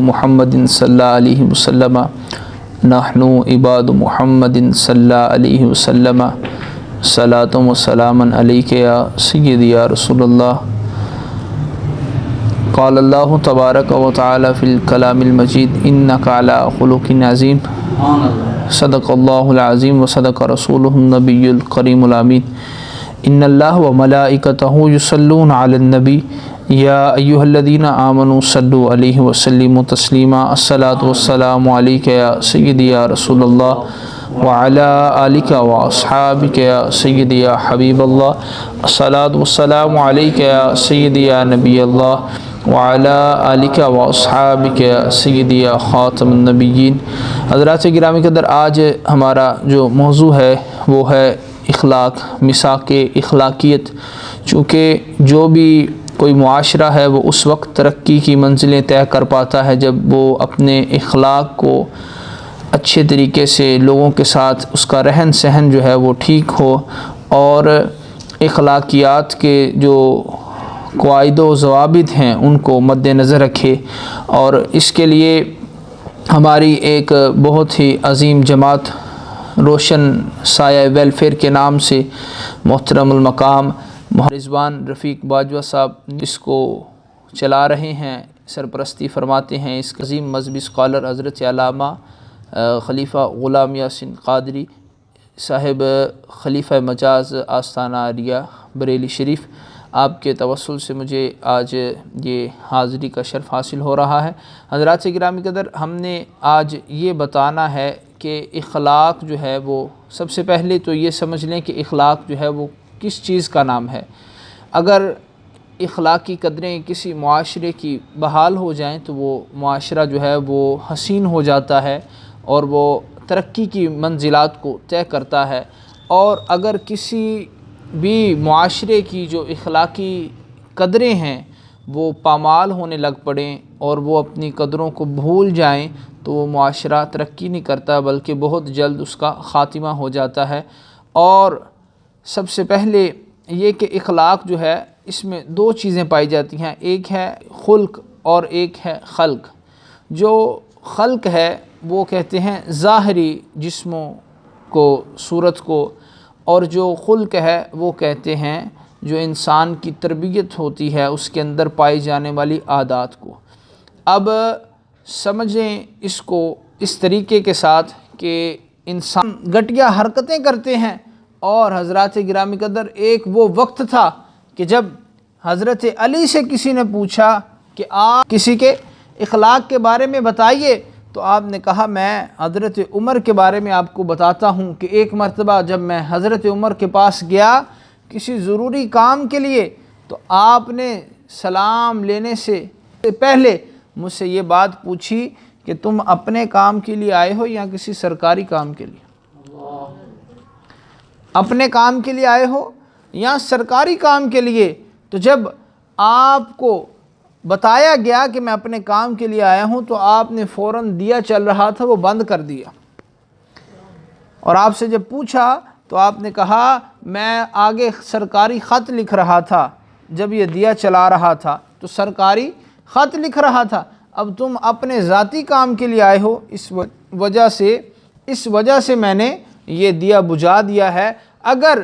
محمد صلی اللہ علیہ وسلم نحنو عباد محمد صلی اللہ علیہ وسلم صلاۃ و سلام علیک یا سیدی یا رسول اللہ۔ قال اللہ تبارک و تعالی فی الکلام المجید انک علی خلق عظیم۔ صدق اللہ العظیم و صدق رسولہ النبی الکریم الامین۔ ان اللہ و ملائکتہ یصلون علی النبی یا ایہا الذین آمنوا صلوا علیہ وسلموا تسلیما۔ الصلاۃ والسلام علیک یا سیدی یا رسول اللہ وعلی آلک واصحابک یا سیدی یا حبیب اللہ۔ الصلاۃ والسلام علیک یا سیدی یا نبی اللہ وعلی آلک واصحابک یا سیدی یا خاتم النبیین۔ حضرات گرامی قدر، آج ہمارا جو موضوع ہے وہ ہے اخلاق، میثاق اخلاقیت۔ چونکہ جو بھی کوئی معاشرہ ہے وہ اس وقت ترقی کی منزلیں طے کر پاتا ہے جب وہ اپنے اخلاق کو اچھے طریقے سے لوگوں کے ساتھ اس کا رہن سہن جو ہے وہ ٹھیک ہو، اور اخلاقیات کے جو قواعد و ضوابط ہیں ان کو مد نظر رکھے۔ اور اس کے لیے ہماری ایک بہت ہی عظیم جماعت روشن سایہ ویلفیئر کے نام سے محترم المقام رضوان رفیق باجوہ صاحب اس کو چلا رہے ہیں، سرپرستی فرماتے ہیں۔ اس عظیم مذہبی اسکالر حضرت علامہ خلیفہ غلام یاسین قادری صاحب، خلیفہ مجاز آستانہ عالیہ بریلی شریف، آپ کے توسل سے مجھے آج یہ حاضری کا شرف حاصل ہو رہا ہے۔ حضرات گرامی قدر، ہم نے آج یہ بتانا ہے کہ اخلاق جو ہے وہ سب سے پہلے تو یہ سمجھ لیں کہ اخلاق جو ہے وہ کس چیز کا نام ہے۔ اگر اخلاقی قدریں کسی معاشرے کی بحال ہو جائیں تو وہ معاشرہ جو ہے وہ حسین ہو جاتا ہے اور وہ ترقی کی منزلات کو طے کرتا ہے۔ اور اگر کسی بھی معاشرے کی جو اخلاقی قدریں ہیں وہ پامال ہونے لگ پڑیں اور وہ اپنی قدروں کو بھول جائیں تو وہ معاشرہ ترقی نہیں کرتا بلکہ بہت جلد اس کا خاتمہ ہو جاتا ہے۔ اور سب سے پہلے یہ کہ اخلاق جو ہے اس میں دو چیزیں پائی جاتی ہیں، ایک ہے خلق اور ایک ہے خلق۔ جو خلق ہے وہ کہتے ہیں ظاہری جسموں کو، صورت کو، اور جو خلق ہے وہ کہتے ہیں جو انسان کی تربیت ہوتی ہے اس کے اندر پائی جانے والی عادات کو۔ اب سمجھیں اس کو اس طریقے کے ساتھ کہ انسان گھٹیا حرکتیں کرتے ہیں، اور حضرات گرامی قدر ایک وہ وقت تھا کہ جب حضرت علی سے کسی نے پوچھا کہ آپ کسی کے اخلاق کے بارے میں بتائیے، تو آپ نے کہا میں حضرت عمر کے بارے میں آپ کو بتاتا ہوں کہ ایک مرتبہ جب میں حضرت عمر کے پاس گیا کسی ضروری کام کے لیے تو آپ نے سلام لینے سے پہلے مجھ سے یہ بات پوچھی کہ تم اپنے کام کے لیے آئے ہو یا کسی سرکاری کام کے لیے؟ اپنے کام کے لیے آئے ہو یا سرکاری کام کے لیے؟ تو جب آپ کو بتایا گیا کہ میں اپنے کام کے لیے آیا ہوں تو آپ نے فوراً دیا چل رہا تھا وہ بند کر دیا، اور آپ سے جب پوچھا تو آپ نے کہا میں آگے سرکاری خط لکھ رہا تھا، جب یہ دیا چلا رہا تھا تو سرکاری خط لکھ رہا تھا، اب تم اپنے ذاتی کام کے لیے آئے ہو، اس وجہ سے میں نے یہ دیا بجھا دیا ہے۔ اگر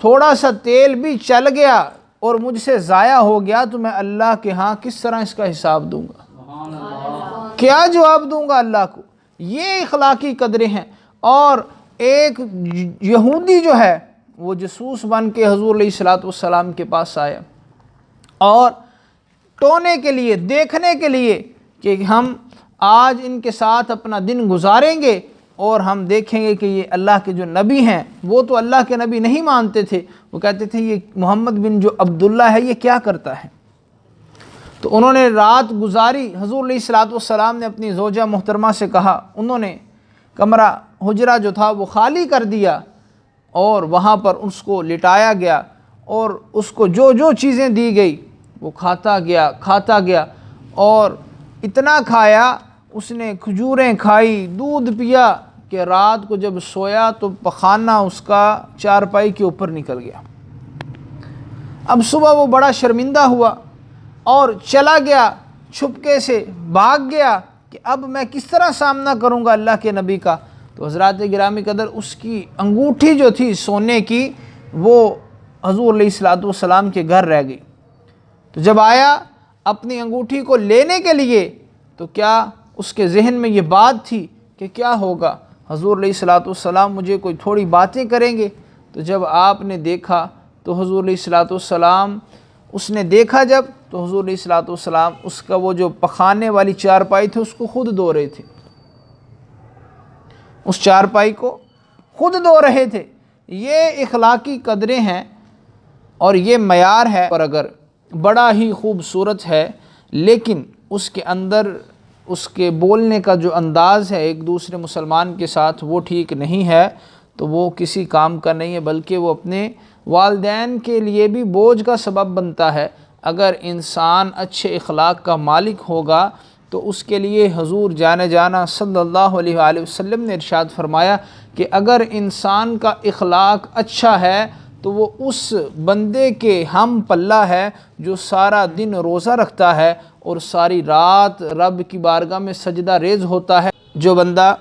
تھوڑا سا تیل بھی چل گیا اور مجھ سے ضائع ہو گیا تو میں اللہ کے ہاں کس طرح اس کا حساب دوں گا؟ کیا جواب دوں گا اللہ کو؟ یہ اخلاقی قدریں ہیں۔ اور ایک یہودی جو ہے وہ جاسوس بن کے حضور علیہ السلام کے پاس آیا اور ٹونے کے لیے، دیکھنے کے لیے کہ ہم آج ان کے ساتھ اپنا دن گزاریں گے اور ہم دیکھیں گے کہ یہ اللہ کے جو نبی ہیں وہ تو اللہ کے نبی نہیں مانتے تھے، وہ کہتے تھے یہ محمد بن جو عبداللہ ہے یہ کیا کرتا ہے؟ تو انہوں نے رات گزاری، حضور علیہ السلام نے اپنی زوجہ محترمہ سے کہا، انہوں نے کمرہ حجرہ جو تھا وہ خالی کر دیا اور وہاں پر اس کو لٹایا گیا اور اس کو جو جو چیزیں دی گئی وہ کھاتا گیا اور اتنا کھایا، اس نے کھجوریں کھائی، دودھ پیا کہ رات کو جب سویا تو پخانہ اس کا چارپائی کے اوپر نکل گیا۔ اب صبح وہ بڑا شرمندہ ہوا اور چلا گیا چھپکے سے بھاگ گیا کہ اب میں کس طرح سامنا کروں گا اللہ کے نبی کا، تو حضرات گرامی قدر اس کی انگوٹھی جو تھی سونے کی وہ حضور علیہ الصلوۃ والسلام کے گھر رہ گئی۔ تو جب آیا اپنی انگوٹھی کو لینے کے لیے تو کیا اس کے ذہن میں یہ بات تھی کہ کیا ہوگا، حضور علیہ الصلوۃ والسلام مجھے کوئی تھوڑی باتیں کریں گے؟ تو جب آپ نے دیکھا تو حضور علیہ الصلوۃ والسلام اس نے دیکھا جب تو حضور علیہ الصلوۃ والسلام اس کا وہ جو پخانے والی چارپائی تھی اس کو خود دھو رہے تھے، اس چارپائی کو خود دھو رہے تھے۔ یہ اخلاقی قدریں ہیں اور یہ معیار ہے، اور اگر بڑا ہی خوبصورت ہے لیکن اس کے اندر اس کے بولنے کا جو انداز ہے ایک دوسرے مسلمان کے ساتھ وہ ٹھیک نہیں ہے تو وہ کسی کام کا نہیں ہے، بلکہ وہ اپنے والدین کے لیے بھی بوجھ کا سبب بنتا ہے۔ اگر انسان اچھے اخلاق کا مالک ہوگا تو اس کے لیے حضور جانے جانا صلی اللہ علیہ وآلہ وسلم نے ارشاد فرمایا کہ اگر انسان کا اخلاق اچھا ہے تو وہ اس بندے کے ہم پلہ ہے جو سارا دن روزہ رکھتا ہے اور ساری رات رب کی بارگاہ میں سجدہ ریز ہوتا ہے۔ جو بندہ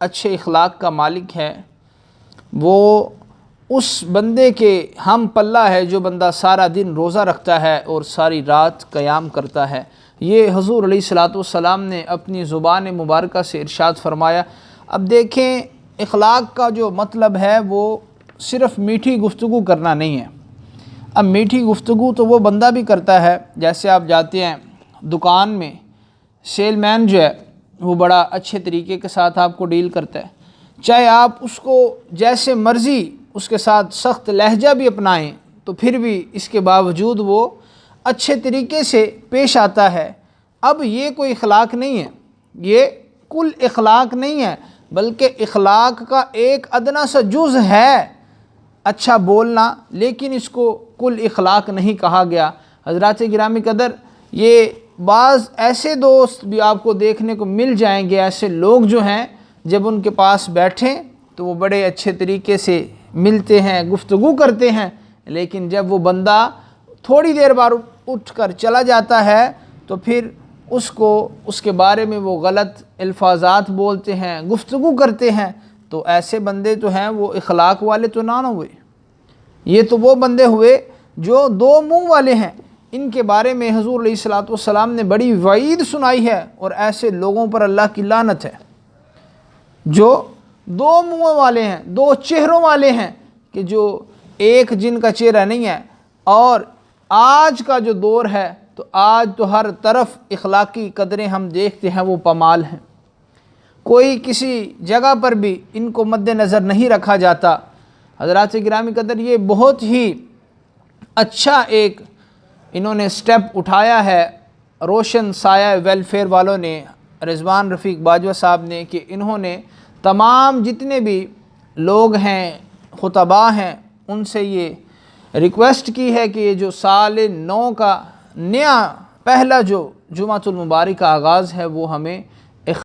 اچھے اخلاق کا مالک ہے وہ اس بندے کے ہم پلہ ہے جو بندہ سارا دن روزہ رکھتا ہے اور ساری رات قیام کرتا ہے۔ یہ حضور علیہ الصلوۃ والسلام نے اپنی زبان مبارکہ سے ارشاد فرمایا۔ اب دیکھیں اخلاق کا جو مطلب ہے وہ صرف میٹھی گفتگو کرنا نہیں ہے۔ اب میٹھی گفتگو تو وہ بندہ بھی کرتا ہے، جیسے آپ جاتے ہیں دکان میں، سیل مین جو ہے وہ بڑا اچھے طریقے کے ساتھ آپ کو ڈیل کرتا ہے، چاہے آپ اس کو جیسے مرضی اس کے ساتھ سخت لہجہ بھی اپنائیں تو پھر بھی اس کے باوجود وہ اچھے طریقے سے پیش آتا ہے۔ اب یہ کوئی اخلاق نہیں ہے، یہ کل اخلاق نہیں ہے، بلکہ اخلاق کا ایک ادنا سا جز ہے اچھا بولنا، لیکن اس کو کل اخلاق نہیں کہا گیا۔ حضرات گرامی قدر، یہ بعض ایسے دوست بھی آپ کو دیکھنے کو مل جائیں گے، ایسے لوگ جو ہیں جب ان کے پاس بیٹھیں تو وہ بڑے اچھے طریقے سے ملتے ہیں، گفتگو کرتے ہیں، لیکن جب وہ بندہ تھوڑی دیر بعد اٹھ کر چلا جاتا ہے تو پھر اس کے بارے میں وہ غلط الفاظات بولتے ہیں، گفتگو کرتے ہیں، تو ایسے بندے تو ہیں وہ اخلاق والے تو نہ ہوئے، یہ تو وہ بندے ہوئے جو دو منہ والے ہیں۔ ان کے بارے میں حضور علیہ الصلوۃ والسلام نے بڑی وعید سنائی ہے، اور ایسے لوگوں پر اللہ کی لعنت ہے جو دو منہ والے ہیں، دو چہروں والے ہیں، کہ جو ایک جن کا چہرہ نہیں ہے۔ اور آج کا جو دور ہے تو آج تو ہر طرف اخلاقی قدریں ہم دیکھتے ہیں وہ پامال ہیں، کوئی کسی جگہ پر بھی ان کو مد نظر نہیں رکھا جاتا۔ حضرات گرامی قدر، یہ بہت ہی اچھا ایک انہوں نے سٹیپ اٹھایا ہے روشن سایہ ویلفیئر والوں نے، رضوان رفیق باجوہ صاحب نے، کہ انہوں نے تمام جتنے بھی لوگ ہیں، خطباء ہیں، ان سے یہ ریکویسٹ کی ہے کہ یہ جو سال نو کا نیا پہلا جو جمعۃ المبارک کا آغاز ہے وہ ہمیں